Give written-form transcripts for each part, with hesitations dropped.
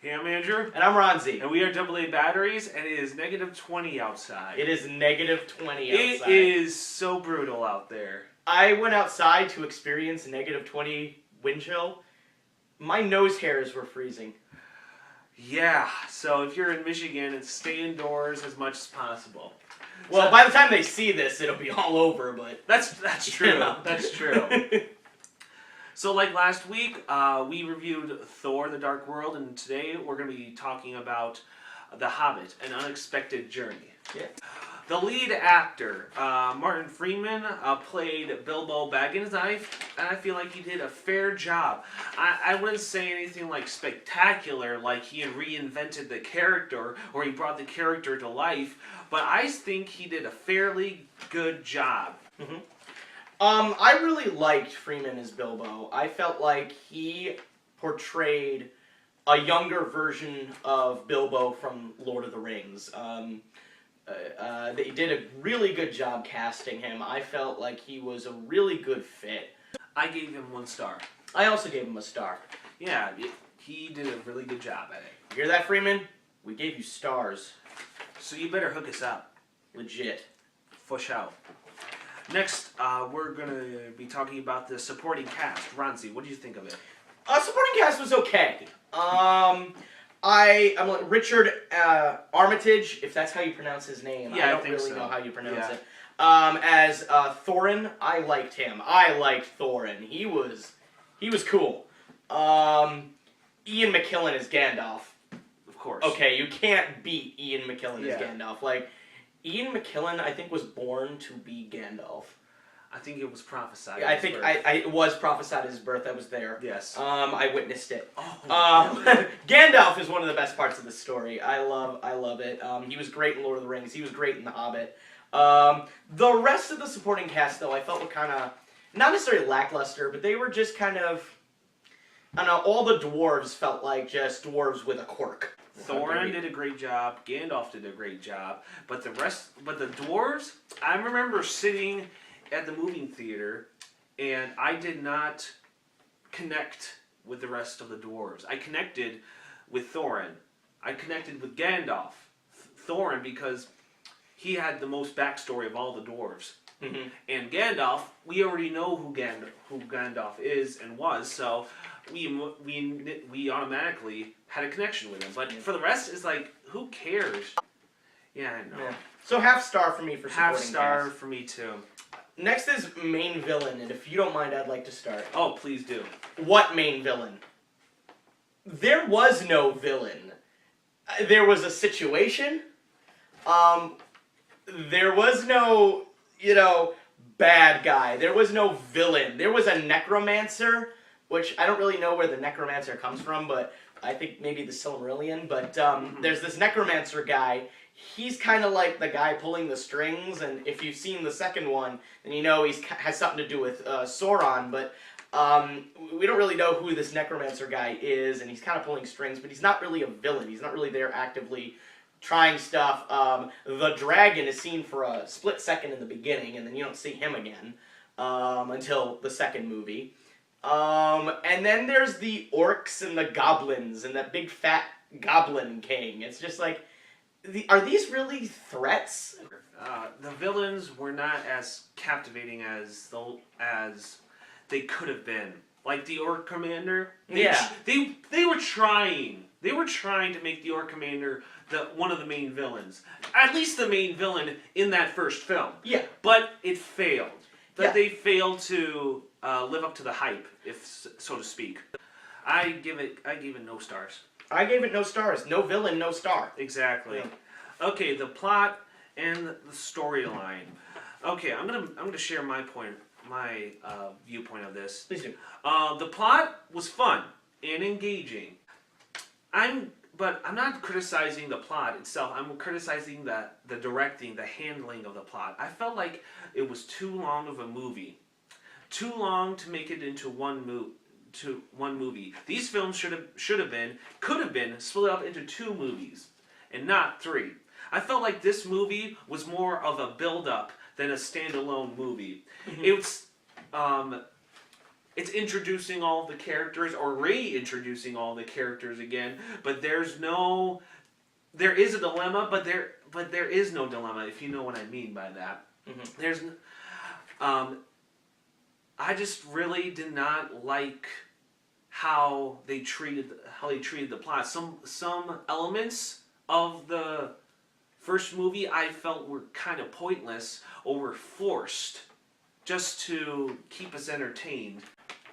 Hey, I'm Andrew. And I'm Ronzi. And we are AA Batteries, and it is -20 outside. It is -20 outside. It is so brutal out there. I went outside to experience -20 wind chill. My nose hairs were freezing. Yeah, so if you're in Michigan, stay indoors as much as possible. Well, by the time they see this, it'll be all over, but... That's true. Yeah. That's true. So like last week, we reviewed Thor: The Dark World, and today we're going to be talking about The Hobbit: An Unexpected Journey. Yeah. The lead actor, Martin Freeman, played Bilbo Baggins, and I feel like he did a fair job. I wouldn't say anything like spectacular, like he had reinvented the character, or he brought the character to life, but I think he did a fairly good job. Mm-hmm. I really liked Freeman as Bilbo. I felt like he portrayed a younger version of Bilbo from Lord of the Rings. They did a really good job casting him. I felt like he was a really good fit. I gave him 1 star. I also gave him a star. Yeah, he did a really good job at it. You hear that, Freeman? We gave you stars. So you better hook us up. Legit. For sure. Next, we're going to be talking about the supporting cast. Ronzi, what do you think of it? Supporting cast was okay. I'm like Richard Armitage, if that's how you pronounce his name. Yeah, I don't think really so. know how you pronounce Yeah. it. As Thorin, I liked him. I liked Thorin. He was cool. Ian McKellen as Gandalf. Of course. Okay, you can't beat Ian McKellen as Yeah. Gandalf. Like, Ian McKellen, I think, was born to be Gandalf. I think it was prophesied. I think it was prophesied at his birth. I was there. Yes. I witnessed it. Oh, really? Gandalf is one of the best parts of the story. I love it. He was great in Lord of the Rings. He was great in The Hobbit. The rest of the supporting cast, though, I felt were kind of not necessarily lackluster, but they were just kind of, I don't know. All the dwarves felt like just dwarves with a quirk. Thorin did a great job. Gandalf did a great job. But the dwarves, I remember sitting at the movie theater, and I did not connect with the rest of the dwarves. I connected with Thorin. I connected with Gandalf. Thorin, because he had the most backstory of all the dwarves. Mm-hmm. And Gandalf, we already know who Gandalf is and was, so we automatically had a connection with him. But for the rest, it's like, who cares? Yeah, I know. Yeah. So half star for me for supporting Half star cast. for me too. Next is main villain, and if you don't mind, I'd like to start. Oh, please do. What main villain? There was no villain. There was a situation. There was no, bad guy. There was no villain. There was a necromancer, which I don't really know where the necromancer comes from, but I think maybe the Silmarillion. But there's this necromancer guy. He's kind of like the guy pulling the strings, and if you've seen the second one, then you know he has something to do with Sauron, but we don't really know who this necromancer guy is, and he's kind of pulling strings, but he's not really a villain. He's not really there actively trying stuff. The dragon is seen for a split second in the beginning, and then you don't see him again until the second movie. And then there's the orcs and the goblins, and that big fat goblin king. It's just like, are these really threats? The villains were not as captivating as they could have been. Like the Orc Commander. They were trying. They were trying to make the Orc Commander one of the main villains. At least the main villain in that first film. Yeah. But it failed. They failed to live up to the hype, if so to speak. I gave it no stars. I gave it no stars. No villain, no star. Exactly. Yeah. Okay, the plot and the storyline. Okay, I'm gonna share my viewpoint of this. Please do. The plot was fun and engaging. But I'm not criticizing the plot itself. I'm criticizing the directing, the handling of the plot. I felt like it was too long of a movie. Too long to make it into one movie. These films could have been split up into 2 movies and not 3. I felt like this movie was more of a build-up than a standalone movie. Mm-hmm. It's it's introducing all the characters or reintroducing all the characters again, but there is a dilemma, but there is no dilemma, if you know what I mean by that. Mm-hmm. I just really did not like how they treated the plot. Some elements of the first movie I felt were kind of pointless or were forced just to keep us entertained.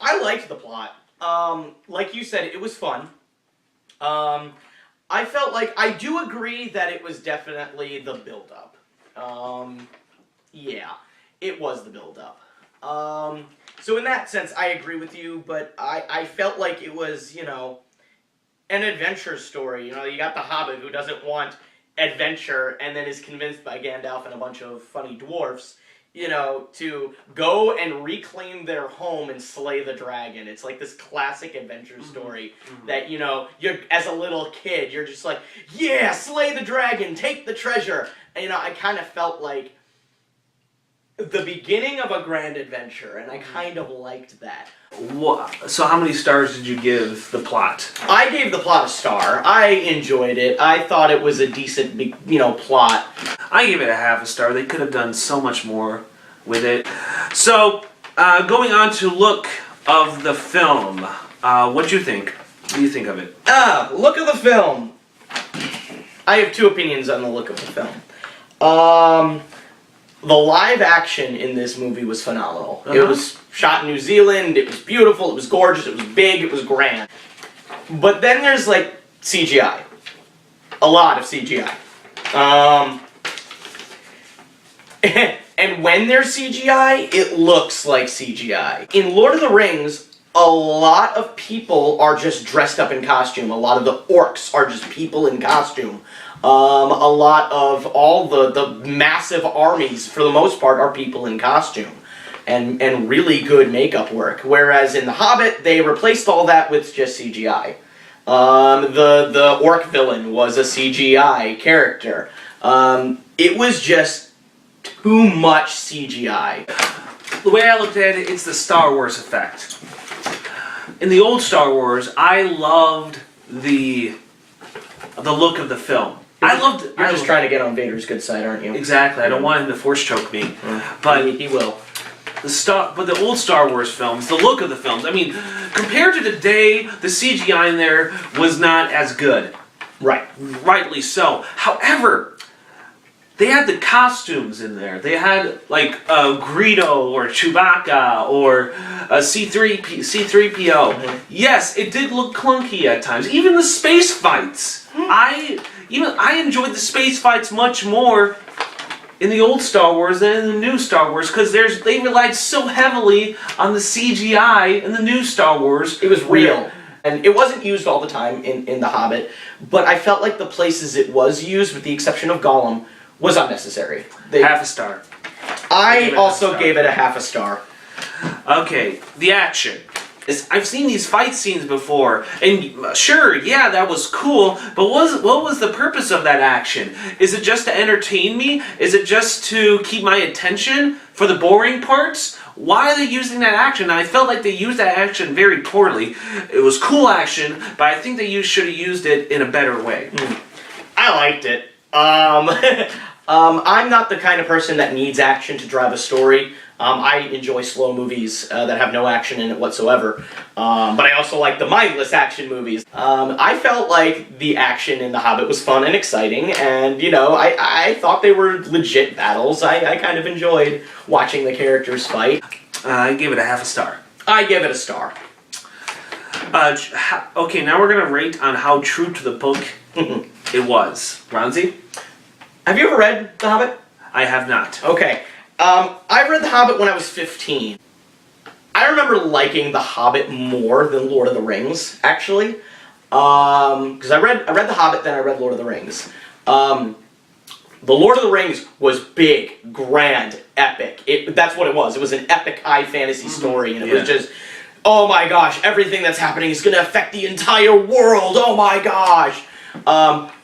I liked the plot. Like you said, it was fun. I felt like, I do agree that it was definitely the build-up. Yeah, it was the build-up. So in that sense, I agree with you, but I felt like it was, you know, an adventure story. You know, you got the Hobbit who doesn't want adventure and then is convinced by Gandalf and a bunch of funny dwarfs, you know, to go and reclaim their home and slay the dragon. It's like this classic adventure story that, you know, you're, as a little kid, you're just like, yeah, slay the dragon, take the treasure. And, you know, I kind of felt like the beginning of a grand adventure, and I kind of liked that. So how many stars did you give the plot? I gave the plot a star. I enjoyed it. I thought it was a decent, you know, plot. I gave it a half a star. They could have done so much more with it. So, going on to look of the film. What do you think? What do you think of it? Look of the film. I have two opinions on the look of the film. The live action in this movie was phenomenal. It was shot in New Zealand, it was beautiful, it was gorgeous, it was big, it was grand. But then there's, like, CGI. A lot of CGI. And when there's CGI, it looks like CGI. In Lord of the Rings, a lot of people are just dressed up in costume. A lot of the orcs are just people in costume. A lot of all the massive armies, for the most part, are people in costume. And really good makeup work. Whereas in The Hobbit, they replaced all that with just CGI. The orc villain was a CGI character. It was just too much CGI. The way I looked at it, it's the Star Wars effect. In the old Star Wars, I loved the look of the film. You're just trying to get on Vader's good side, aren't you? Exactly. I don't want him to force choke me, but he will. But the old Star Wars films, the look of the films. I mean, compared to today, the CGI in there was not as good. Right. Rightly so. However, they had the costumes in there. They had like Greedo or Chewbacca or C3PO. Yes, it did look clunky at times. Even the space fights. I enjoyed the space fights much more in the old Star Wars than in the new Star Wars because they relied so heavily on the CGI in the new Star Wars. It was real. And it wasn't used all the time in The Hobbit, but I felt like the places it was used, with the exception of Gollum, was unnecessary. Half a star. I also gave it a half a star. Okay, the action. I've seen these fight scenes before, and sure, yeah, that was cool, but what was the purpose of that action? Is it just to entertain me? Is it just to keep my attention for the boring parts? Why are they using that action? I felt like they used that action very poorly. It was cool action, but I think they should have used it in a better way. I liked it. I'm not the kind of person that needs action to drive a story. I enjoy slow movies that have no action in it whatsoever. But I also like the mindless action movies. I felt like the action in The Hobbit was fun and exciting, and, you know, I thought they were legit battles. I kind of enjoyed watching the characters fight. I gave it a half a star. I give it a star. Okay, now we're going to rate on how true to the book it was. Ronzi? Have you ever read The Hobbit? I have not. Okay. I read The Hobbit when I was 15. I remember liking The Hobbit more than Lord of the Rings, actually. Because I read The Hobbit, then I read Lord of the Rings. The Lord of the Rings was big, grand, epic. That's what it was. It was an epic high fantasy story, and it was just, oh my gosh, everything that's happening is going to affect the entire world, oh my gosh.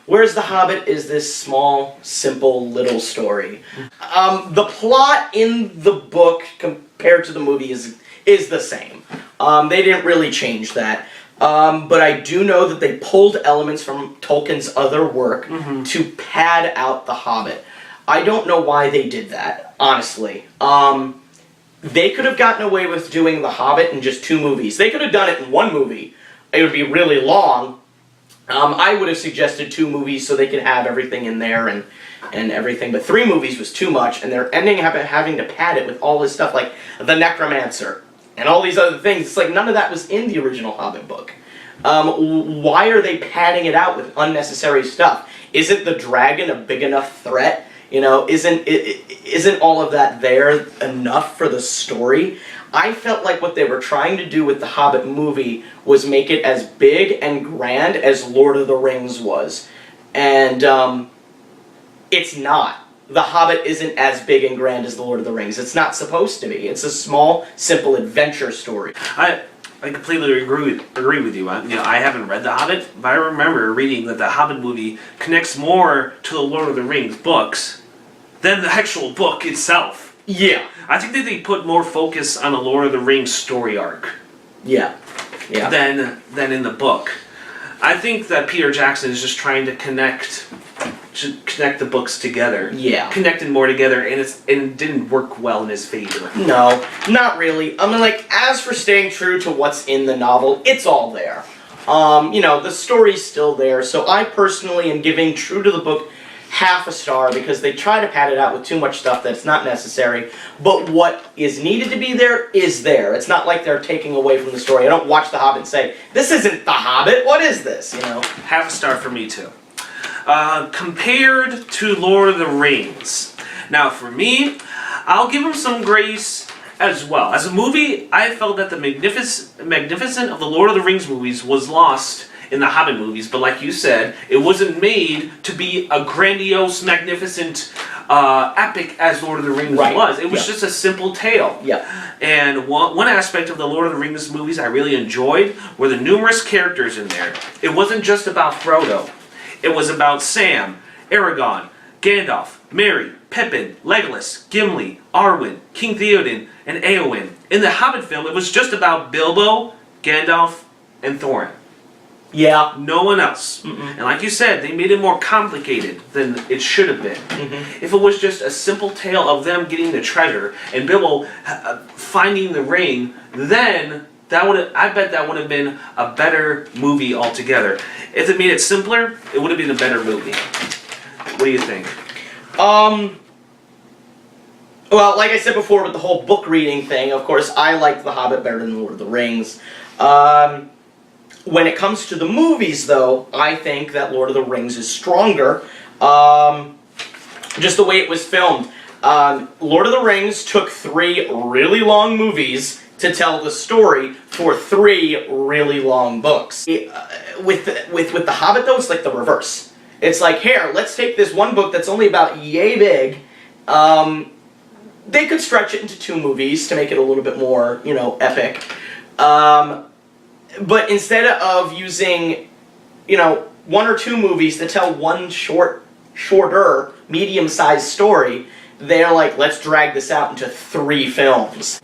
Whereas The Hobbit is this small, simple, little story. The plot in the book compared to the movie is the same. They didn't really change that. But I do know that they pulled elements from Tolkien's other work to pad out The Hobbit. I don't know why they did that, honestly. They could have gotten away with doing The Hobbit in just 2 movies. They could have done it in 1 movie. It would be really long. I would have suggested 2 movies so they could have everything in there and everything. But 3 movies was too much, and they're ending up having to pad it with all this stuff like the Necromancer and all these other things. It's like none of that was in the original Hobbit book. Why are they padding it out with unnecessary stuff? Isn't the dragon a big enough threat? You know, isn't all of that there enough for the story? I felt like what they were trying to do with the Hobbit movie was make it as big and grand as Lord of the Rings was. And it's not. The Hobbit isn't as big and grand as the Lord of the Rings. It's not supposed to be. It's a small, simple adventure story. I completely agree with you. I haven't read The Hobbit, but I remember reading that the Hobbit movie connects more to the Lord of the Rings books than the actual book itself. Yeah. I think that they put more focus on the Lord of the Rings story arc. Yeah. Than in the book. I think that Peter Jackson is just trying to connect the books together. Yeah. Connected more together, and it didn't work well in his favor. No, not really. I mean, like, as for staying true to what's in the novel, it's all there. You know, the story's still there, so I personally am giving true to the book half a star because they try to pad it out with too much stuff that's not necessary, but what is needed to be there is there. It's not like they're taking away from the story. I don't watch The Hobbit and say, this isn't The Hobbit, what is this, you know? Half a star for me, too. Compared to Lord of the Rings. Now, for me, I'll give him some grace as well. As a movie, I felt that the magnificent of the Lord of the Rings movies was lost in the Hobbit movies, but like you said, it wasn't made to be a grandiose, magnificent, epic as Lord of the Rings was. It was just a simple tale. Yeah. And one aspect of the Lord of the Rings movies I really enjoyed were the numerous characters in there. It wasn't just about Frodo. It was about Sam, Aragorn, Gandalf, Merry, Pippin, Legolas, Gimli, Arwen, King Theoden, and Éowyn. In the Hobbit film, it was just about Bilbo, Gandalf, and Thorin. Yeah. No one else. And like you said, they made it more complicated than it should have been. If it was just a simple tale of them getting the treasure and Bilbo finding the ring, then I bet that would have been a better movie altogether. If it made it simpler, it would have been a better movie. What do you think? Well, like I said before with the whole book reading thing, of course, I liked The Hobbit better than Lord of the Rings. When it comes to the movies, though, I think that Lord of the Rings is stronger. Just the way it was filmed. Lord of the Rings took 3 really long movies to tell the story for 3 really long books. With The Hobbit, though, it's like the reverse. It's like, here, let's take this one book that's only about yay big. They could stretch it into 2 movies to make it a little bit more, you know, epic. But instead of using, you know, 1 or 2 movies to tell one shorter, medium-sized story, they're like, let's drag this out into 3 films.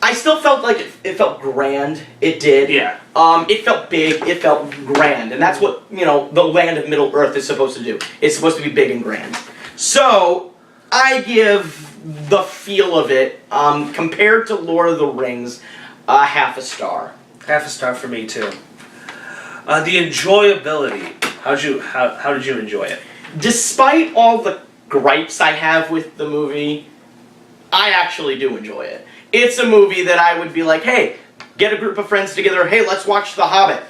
I still felt like it felt grand. It did. Yeah. It felt big. It felt grand. And that's what, you know, the land of Middle-earth is supposed to do. It's supposed to be big and grand. So, I give the feel of it, compared to Lord of the Rings, half a star. Half a star for me, too. The enjoyability. How did you enjoy it? Despite all the gripes I have with the movie, I actually do enjoy it. It's a movie that I would be like, hey, get a group of friends together, hey, let's watch The Hobbit.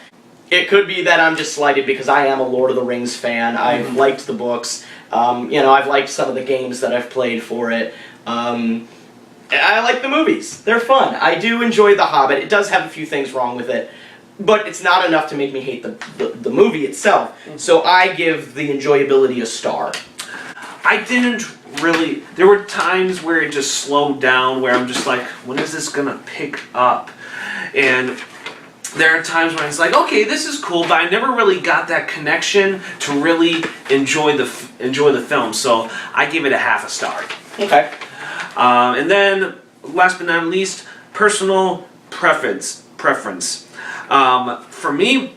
It could be that I'm just slighted because I am a Lord of the Rings fan. I've liked the books. You know, I've liked some of the games that I've played for it. I like the movies. They're fun. I do enjoy The Hobbit. It does have a few things wrong with it, but it's not enough to make me hate the movie itself. So I give the enjoyability a star. I didn't really... There were times where it just slowed down, where I'm just like, when is this going to pick up? And there are times when it's like, okay, this is cool, but I never really got that connection to really enjoy the film. So I give it a half a star. Okay. And then, last but not least, personal preference. preference. For me,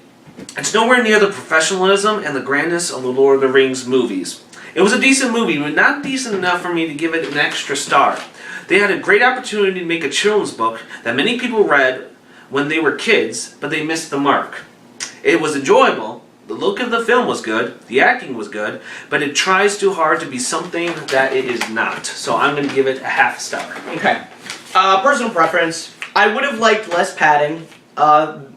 it's nowhere near the professionalism and the grandness of the Lord of the Rings movies. It was a decent movie, but not decent enough for me to give it an extra star. They had a great opportunity to make a children's book that many people read when they were kids, but they missed the mark. It was enjoyable, the look of the film was good, the acting was good, but it tries too hard to be something that it is not. So I'm going to give it a half star. Okay. Personal preference. I would have liked less padding from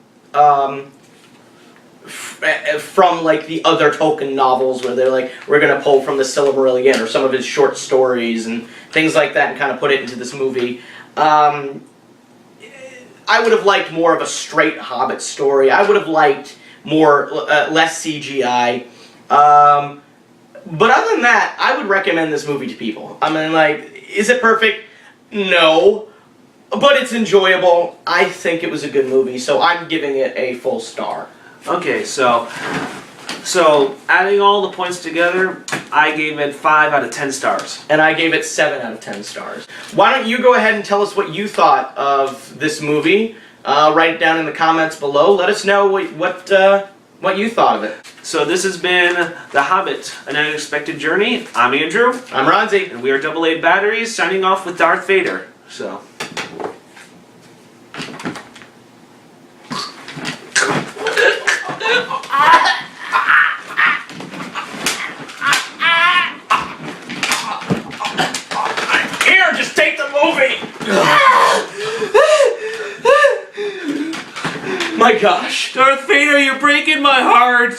like the other Tolkien novels where they're like, we're going to pull from the Silmarillion or some of his short stories and things like that and kind of put it into this movie. I would have liked more of a straight Hobbit story. I would have liked less CGI. But other than that, I would recommend this movie to people. I mean, like, is it perfect? No. But it's enjoyable. I think it was a good movie, so I'm giving it a full star. Okay, so adding all the points together, I gave it 5 out of 10 stars. And I gave it 7 out of 10 stars. Why don't you go ahead and tell us what you thought of this movie? Write it down in the comments below. Let us know what you thought of it. So this has been The Hobbit, An Unexpected Journey. I'm Andrew. I'm Ronzi. And we are AA Batteries, signing off with Darth Vader. So... Here, just take the movie! My gosh. Darth Vader, you're breaking my heart!